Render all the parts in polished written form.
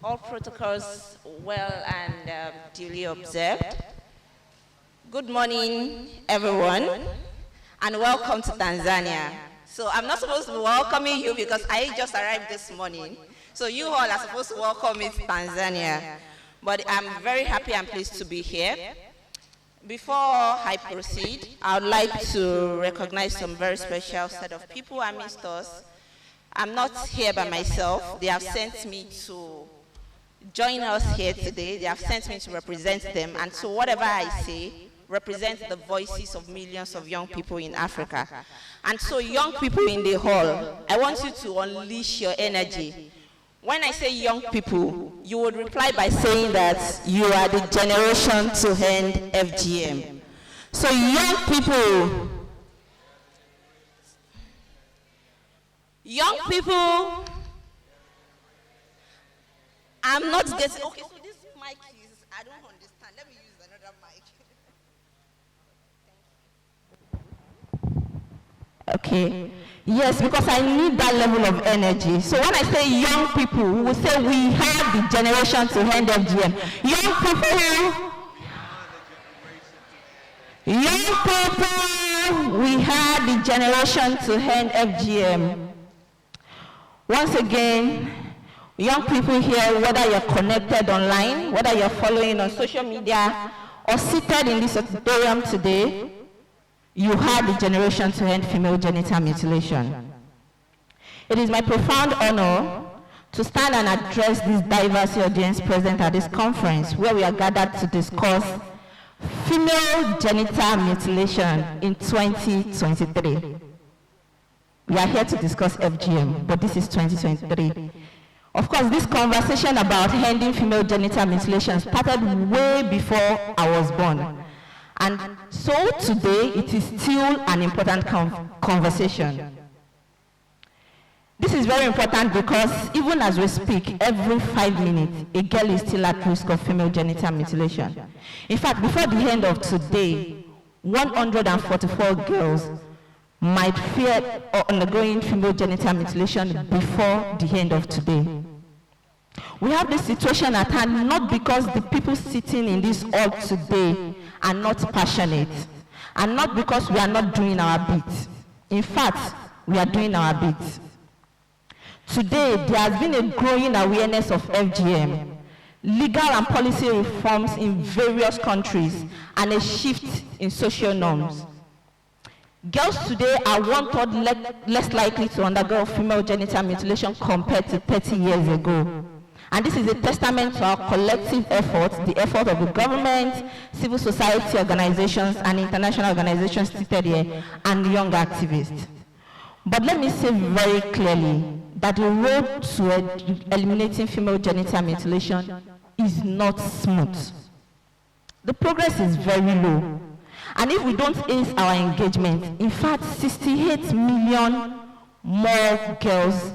all protocols well and duly observed. Good morning, everyone, and welcome to Tanzania. So I'm not supposed to be welcoming you because I just arrived this morning. So you all are supposed to welcome me to Tanzania. But I'm very happy and pleased to be here. Before I proceed, I would like to recognize some very special set of people amidst us. I'm not here by myself. They have sent me to join us here today. They have sent me to represent them. And so whatever I say represents the voices of millions of young people in Africa. And so young people in the hall, I want you to unleash your energy. When I say young people, you would reply by saying that you are the generation to end FGM. So young people, I'm not getting, okay, so this mic is, I don't understand. Let me use another mic. Okay. Yes, because I need that level of energy. So when I say young people, we will say we have the generation to end FGM. Young people, we have the generation to end FGM. Once again, young people here, whether you're connected online, whether you're following on social media, or seated in this auditorium today, you have the generation to end female genital mutilation. It is my profound honor to stand and address this diverse audience present at this conference where we are gathered to discuss female genital mutilation in 2023. We are here to discuss FGM, but this is 2023. Of course, this conversation about ending female genital mutilation started way before I was born. And so today, it is still an important conversation. This is very important because even as we speak, every 5 minutes, a girl is still at risk of female genital mutilation. In fact, before the end of today, 144 girls might fear undergoing female genital mutilation before the end of today. We have this situation at hand not because the people sitting in this hall today are not passionate, and not because we are not doing our bit. In fact, we are doing our bit. Today, there has been a growing awareness of FGM, legal and policy reforms in various countries, and a shift in social norms. Girls today are 1/3 less likely to undergo female genital mutilation compared to 30 years ago. And this is a testament to our collective efforts, the effort of the government, civil society organizations, and international organizations seated here, and young activists. But let me say very clearly that the road to eliminating female genital mutilation is not smooth. The progress is very low. And if we don't ease our engagement, in fact, 68 million more girls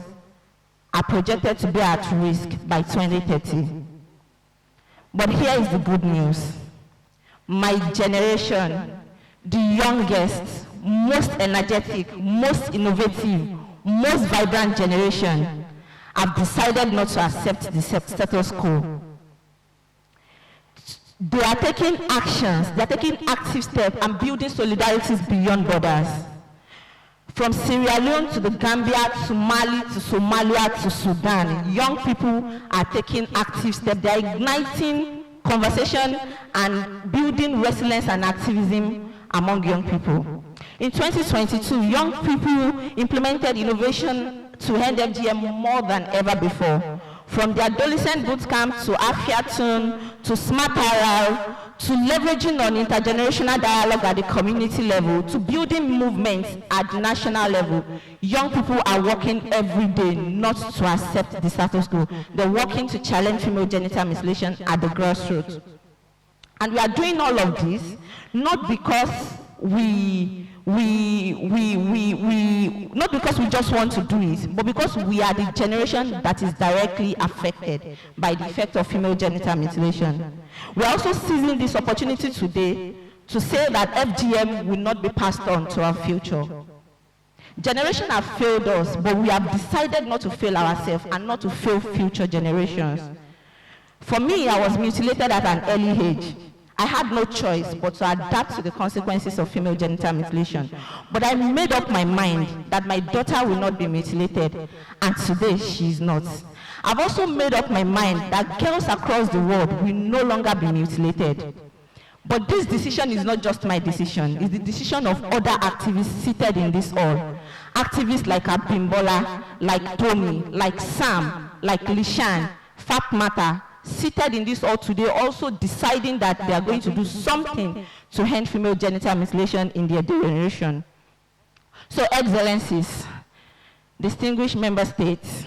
are projected to be at risk by 2030. But here is the good news. My generation, the youngest, most energetic, most innovative, most vibrant generation, have decided not to accept the status quo. They are taking actions, they are taking active steps and building solidarities beyond borders. From Sierra Leone to the Gambia, to Mali, to Somalia, to Sudan, young people are taking active steps. They are igniting conversation and building resilience and activism among young people. In 2022, young people implemented innovation to end FGM more than ever before. From the adolescent bootcamp to Afiatun, to Smart RR, to leveraging on intergenerational dialogue at the community level, to building movements at the national level, young people are working every day not to accept the status quo. They're working to challenge female genital mutilation at the grassroots. And we are doing all of this not because not because we just want to do it, but because we are the generation that is directly affected by the effect of female genital mutilation. We are also seizing this opportunity today to say that FGM will not be passed on to our future. Generations have failed us, but we have decided not to fail ourselves and not to fail future generations. For me, I was mutilated at an early age. I had no choice but to adapt to the consequences of female genital mutilation. But I made up my mind that my daughter will not be mutilated, and today she is not. I've also made up my mind that girls across the world will no longer be mutilated. But this decision is not just my decision, it's the decision of other activists seated in this hall. Activists like Abimbola, like Tommy, like Sam, like Lishan, Fatmata, seated in this hall today, also deciding that they are going to do something to end female genital mutilation in their generation. So, Excellencies, distinguished member states,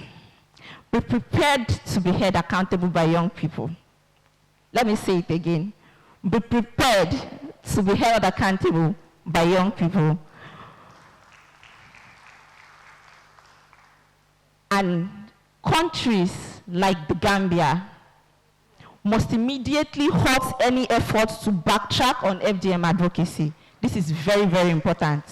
be prepared to be held accountable by young people. Let me say it again. Be prepared to be held accountable by young people. And countries like the Gambia must immediately halt any efforts to backtrack on FGM advocacy. This is very, very important.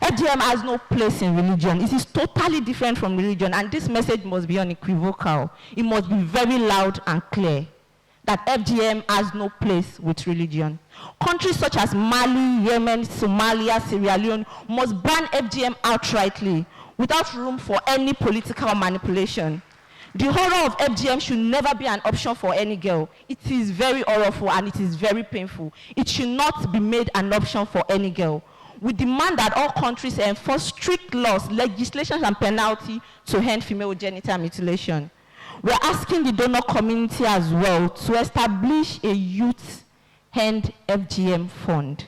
FGM has no place in religion. It is totally different from religion, and this message must be unequivocal. It must be very loud and clear that FGM has no place with religion. Countries such as Mali, Yemen, Somalia, Sierra Leone must ban FGM outrightly without room for any political manipulation. The horror of FGM should never be an option for any girl. It is very horrible and it is very painful. It should not be made an option for any girl. We demand that all countries enforce strict laws, legislation, and penalty to end female genital mutilation. We are asking the donor community as well to establish a youth end FGM fund.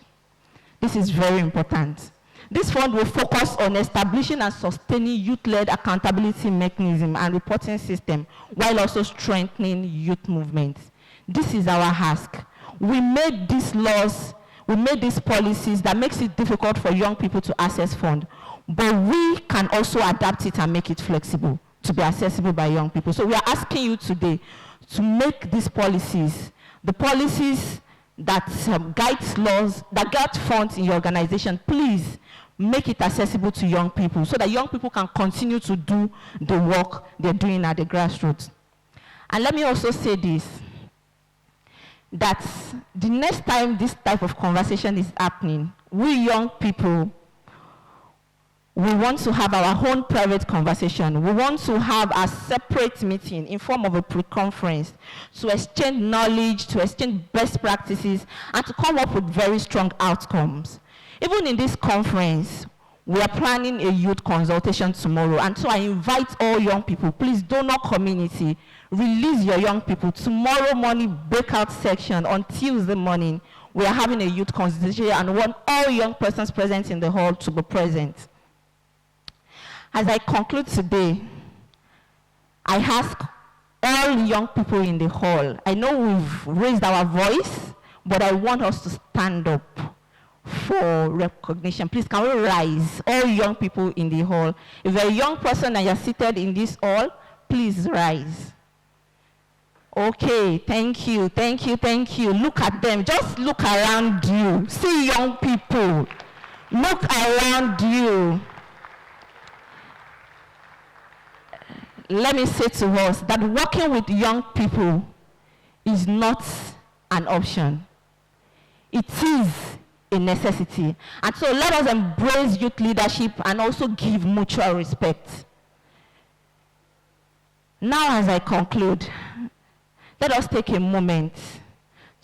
This is very important. This fund will focus on establishing and sustaining youth-led accountability mechanism and reporting system, while also strengthening youth movements. This is our ask. We made these laws, we made these policies that makes it difficult for young people to access funds, but we can also adapt it and make it flexible to be accessible by young people. So we are asking you today to make these policies, the policies that guide laws, that guide funds in your organization, please make it accessible to young people so that young people can continue to do the work they're doing at the grassroots. And let me also say this, that the next time this type of conversation is happening, we young people, we want to have our own private conversation. We want to have a separate meeting in form of a pre-conference to exchange knowledge, to exchange best practices, and to come up with very strong outcomes. Even in this conference, we are planning a youth consultation tomorrow, and so I invite all young people, please, donor community, release your young people. Tomorrow morning, breakout section on Tuesday morning, we are having a youth consultation, and I want all young persons present in the hall to be present. As I conclude today, I ask all young people in the hall, I know we've raised our voice, but I want us to stand up for recognition. Please, can we rise, all young people in the hall? If you're a young person and you're seated in this hall, please rise. Okay, thank you, thank you, thank you. Look at them, just look around you. See young people, look around you. Let me say to us that working with young people is not an option. It is a necessity. And so let us embrace youth leadership and also give mutual respect. Now, as I conclude, let us take a moment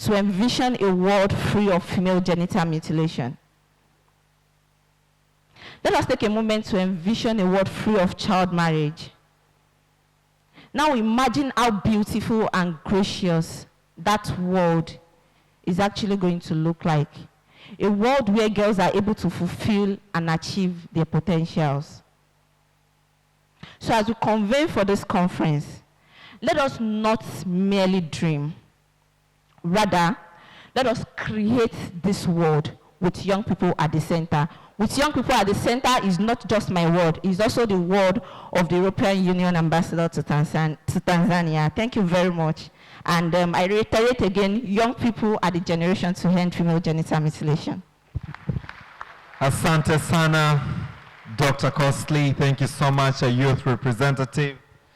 to envision a world free of female genital mutilation. Let us take a moment to envision a world free of child marriage. Now imagine how beautiful and gracious that world is actually going to look like. A world where girls are able to fulfill and achieve their potentials. So as we convene for this conference, let us not merely dream. Rather, let us create this world with young people at the center. With young people at the center is not just my word, it's also the word of the European Union Ambassador to Tanzania. Thank you very much. And I reiterate again, young people are the generation to end female genital mutilation. Asante sana, Dr. Costly. Thank you so much, a youth representative.